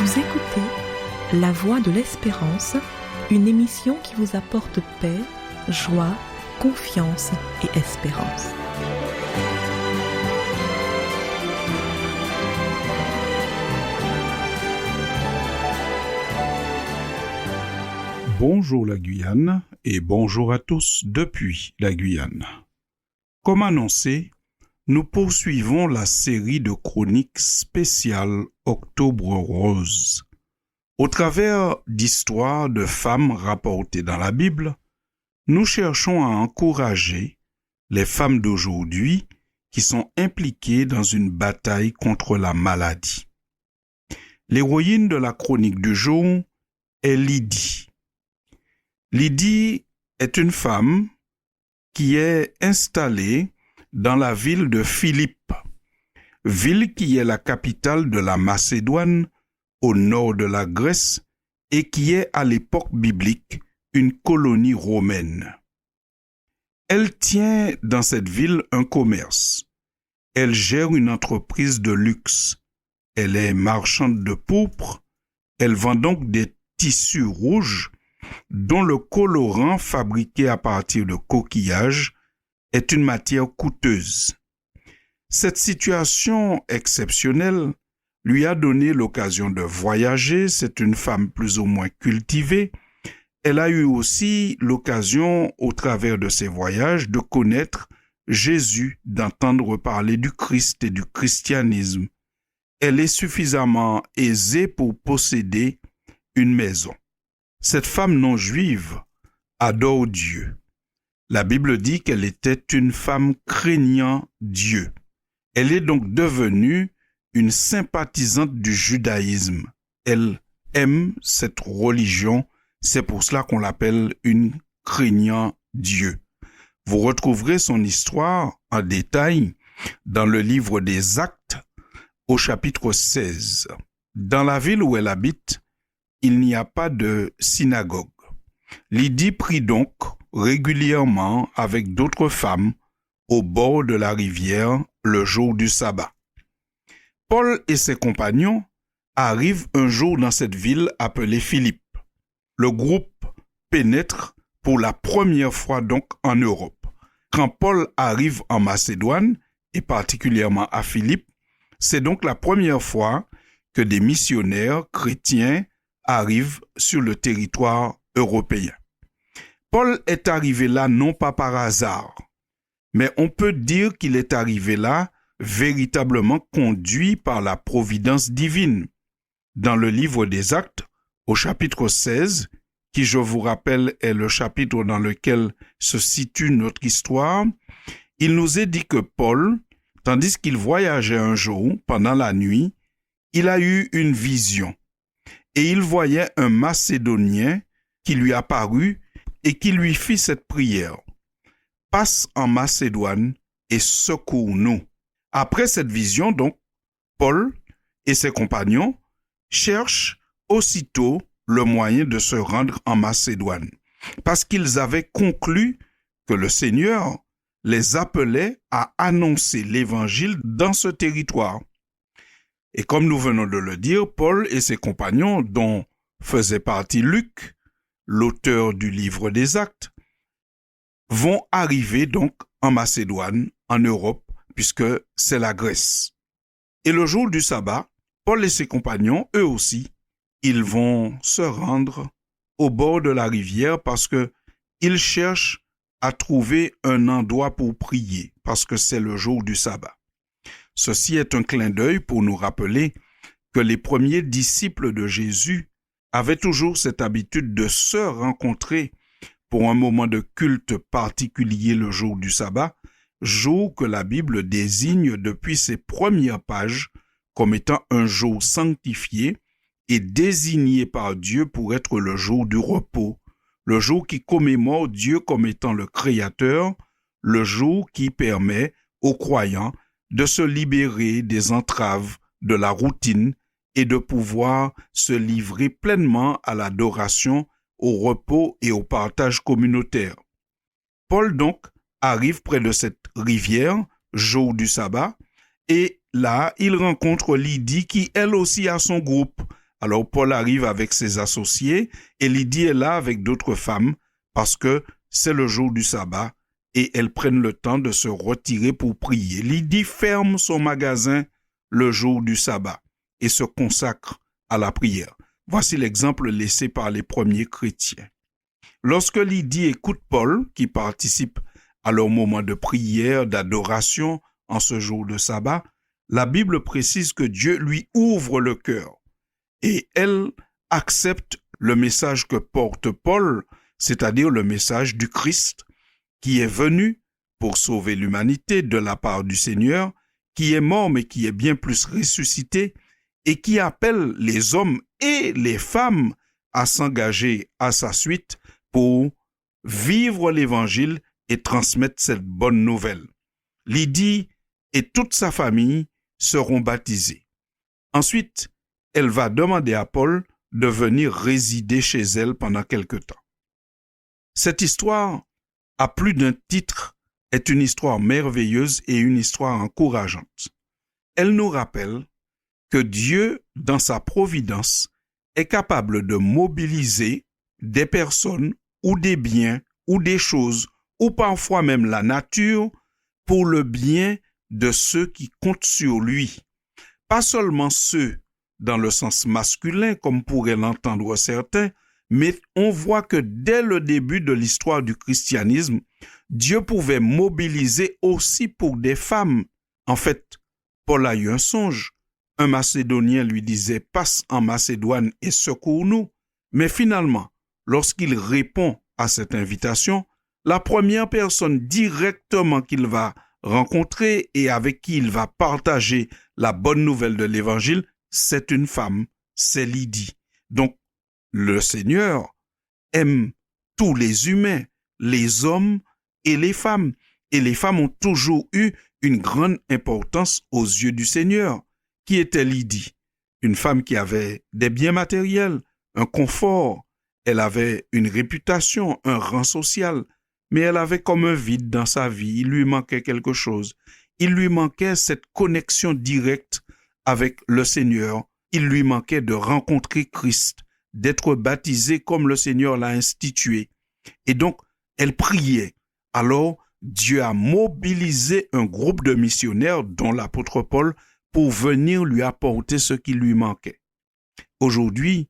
Vous écoutez La Voix de l'Espérance, une émission qui vous apporte paix, joie, confiance et espérance. Bonjour la Guyane et bonjour à tous depuis la Guyane. Comme annoncé, nous poursuivons la série de chroniques spéciales Octobre Rose. Au travers d'histoires de femmes rapportées dans la Bible, nous cherchons à encourager les femmes d'aujourd'hui qui sont impliquées dans une bataille contre la maladie. L'héroïne de la chronique du jour est Lydie. Lydie est une femme qui est installée dans la ville de Philippe, ville qui est la capitale de la Macédoine au nord de la Grèce et qui est à l'époque biblique une colonie romaine. Elle tient dans cette ville un commerce. Elle gère une entreprise de luxe. Elle est marchande de pourpre. Elle vend donc des tissus rouges dont le colorant fabriqué à partir de coquillages est une matière coûteuse. Cette situation exceptionnelle lui a donné l'occasion de voyager. C'est une femme plus ou moins cultivée. Elle a eu aussi l'occasion, au travers de ses voyages, de connaître Jésus, d'entendre parler du Christ et du christianisme. Elle est suffisamment aisée pour posséder une maison. Cette femme non juive adore Dieu. La Bible dit qu'elle était une femme craignant Dieu. Elle est donc devenue une sympathisante du judaïsme. Elle aime cette religion, c'est pour cela qu'on l'appelle une craignant Dieu. Vous retrouverez son histoire en détail dans le livre des Actes au chapitre 16. Dans la ville où elle habite, il n'y a pas de synagogue. Lydie prie donc régulièrement avec d'autres femmes au bord de la rivière le jour du sabbat. Paul et ses compagnons arrivent un jour dans cette ville appelée Philippe. Le groupe pénètre pour la première fois donc en Europe. Quand Paul arrive en Macédoine, et particulièrement à Philippe, c'est donc la première fois que des missionnaires chrétiens arrivent sur le territoire européen. Paul est arrivé là non pas par hasard, mais on peut dire qu'il est arrivé là véritablement conduit par la providence divine. Dans le livre des Actes, au chapitre 16, qui je vous rappelle est le chapitre dans lequel se situe notre histoire, il nous est dit que Paul, tandis qu'il voyageait un jour pendant la nuit, il a eu une vision et il voyait un Macédonien qui lui apparut et qui lui fit cette prière. « Passe en Macédoine et secours-nous. » Après cette vision, donc, Paul et ses compagnons cherchent aussitôt le moyen de se rendre en Macédoine, parce qu'ils avaient conclu que le Seigneur les appelait à annoncer l'Évangile dans ce territoire. Et comme nous venons de le dire, Paul et ses compagnons, dont faisait partie Luc, l'auteur du livre des Actes, vont arriver donc en Macédoine, en Europe, puisque c'est la Grèce. Et le jour du sabbat, Paul et ses compagnons, eux aussi, ils vont se rendre au bord de la rivière parce qu'ils cherchent à trouver un endroit pour prier, parce que c'est le jour du sabbat. Ceci est un clin d'œil pour nous rappeler que les premiers disciples de Jésus avaient toujours cette habitude de se rencontrer pour un moment de culte particulier le jour du sabbat, jour que la Bible désigne depuis ses premières pages comme étant un jour sanctifié et désigné par Dieu pour être le jour du repos, le jour qui commémore Dieu comme étant le Créateur, le jour qui permet aux croyants de se libérer des entraves de la routine et de pouvoir se livrer pleinement à l'adoration, au repos et au partage communautaire. Paul donc arrive près de cette rivière, jour du sabbat, et là, il rencontre Lydie qui, elle aussi, a son groupe Alors Paul arrive avec ses associés et Lydie est là avec d'autres femmes parce que c'est le jour du sabbat et elles prennent le temps de se retirer pour prier. Lydie ferme son magasin le jour du sabbat et se consacre à la prière. Voici l'exemple laissé par les premiers chrétiens. Lorsque Lydie écoute Paul, qui participe à leur moment de prière, d'adoration en ce jour de sabbat, la Bible précise que Dieu lui ouvre le cœur et elle accepte le message que porte Paul, c'est-à-dire le message du Christ, qui est venu pour sauver l'humanité de la part du Seigneur, qui est mort mais qui est bien plus ressuscité et qui appelle les hommes et les femmes à s'engager à sa suite pour vivre l'Évangile et transmettre cette bonne nouvelle. Lydie et toute sa famille seront baptisés. Ensuite, elle va demander à Paul de venir résider chez elle pendant quelque temps. Cette histoire, à plus d'un titre, est une histoire merveilleuse et une histoire encourageante. Elle nous rappelle que Dieu, dans sa providence, est capable de mobiliser des personnes ou des biens ou des choses ou parfois même la nature pour le bien de ceux qui comptent sur lui. Pas seulement ceux dans le sens masculin, comme pourraient l'entendre certains, mais on voit que dès le début de l'histoire du christianisme, Dieu pouvait mobiliser aussi pour des femmes. En fait, Paul a eu un songe. Un Macédonien lui disait « Passe en Macédoine et secours-nous ». Mais finalement, lorsqu'il répond à cette invitation, la première personne directement qu'il va rencontrer et avec qui il va partager la bonne nouvelle de l'Évangile, c'est une femme, c'est Lydie. Donc, le Seigneur aime tous les humains, les hommes et les femmes. Et les femmes ont toujours eu une grande importance aux yeux du Seigneur. Qui était Lydie? Une femme qui avait des biens matériels, un confort, elle avait une réputation, un rang social, mais elle avait comme un vide dans sa vie, il lui manquait quelque chose. Il lui manquait cette connexion directe avec le Seigneur, il lui manquait de rencontrer Christ, d'être baptisée comme le Seigneur l'a institué. Et donc, elle priait. Alors, Dieu a mobilisé un groupe de missionnaires, dont l'apôtre Paul, pour venir lui apporter ce qui lui manquait. Aujourd'hui,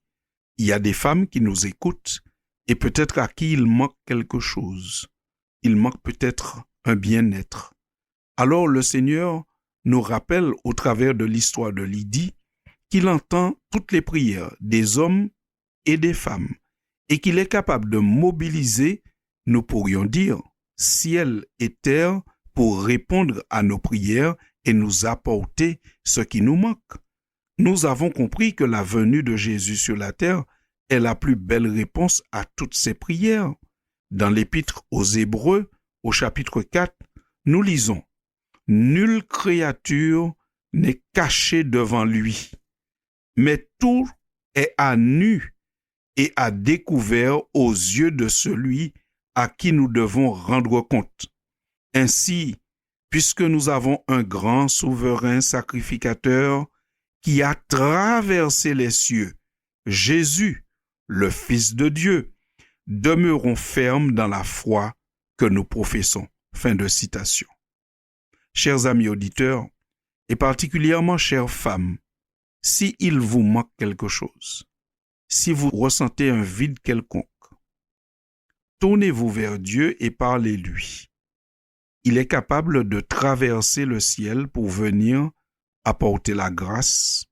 il y a des femmes qui nous écoutent et peut-être à qui il manque quelque chose. Il manque peut-être un bien-être. Alors le Seigneur nous rappelle au travers de l'histoire de Lydie qu'il entend toutes les prières des hommes et des femmes et qu'il est capable de mobiliser, nous pourrions dire, ciel et terre pour répondre à nos prières et nous apporter ce qui nous manque. Nous avons compris que la venue de Jésus sur la terre est la plus belle réponse à toutes ces prières. Dans l'Épître aux Hébreux, au chapitre 4, nous lisons « Nulle créature n'est cachée devant lui, mais tout est à nu et à découvert aux yeux de celui à qui nous devons rendre compte. Ainsi, puisque nous avons un grand souverain sacrificateur qui a traversé les cieux, Jésus, le Fils de Dieu, demeurons fermes dans la foi que nous professons. » Fin de citation. Chers amis auditeurs, et particulièrement chères femmes, si il vous manque quelque chose, si vous ressentez un vide quelconque, tournez-vous vers Dieu et parlez-lui. Il est capable de traverser le ciel pour venir apporter la grâce,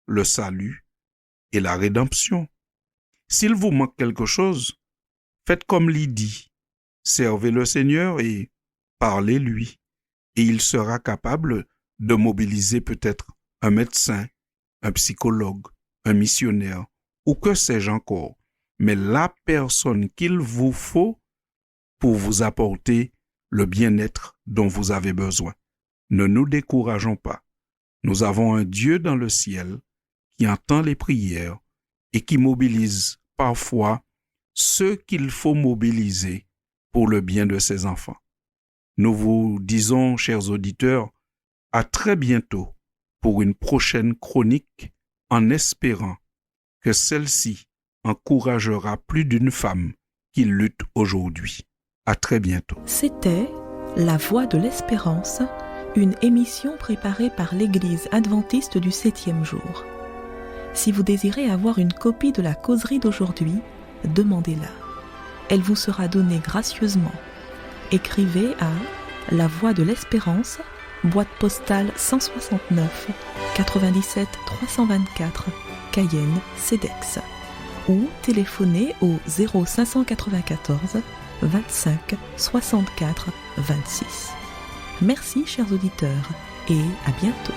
le salut et la rédemption. S'il vous manque quelque chose, faites comme Lydie, servez le Seigneur et parlez-lui. Et il sera capable de mobiliser peut-être un médecin, un psychologue, un missionnaire, ou que sais-je encore, mais la personne qu'il vous faut pour vous apporter le bien-être dont vous avez besoin. Ne nous décourageons pas. Nous avons un Dieu dans le ciel qui entend les prières et qui mobilise parfois ceux qu'il faut mobiliser pour le bien de ses enfants. Nous vous disons, chers auditeurs, à très bientôt pour une prochaine chronique en espérant que celle-ci encouragera plus d'une femme qui lutte aujourd'hui. À très bientôt. C'était La Voix de l'Espérance, une émission préparée par l'Église adventiste du 7e jour. Si vous désirez avoir une copie de la causerie d'aujourd'hui, demandez-la. Elle vous sera donnée gracieusement. Écrivez à La Voix de l'Espérance, boîte postale 169 97 324, Cayenne, CEDEX, ou téléphonez au 0594 25 64 26. Merci chers auditeurs et à bientôt.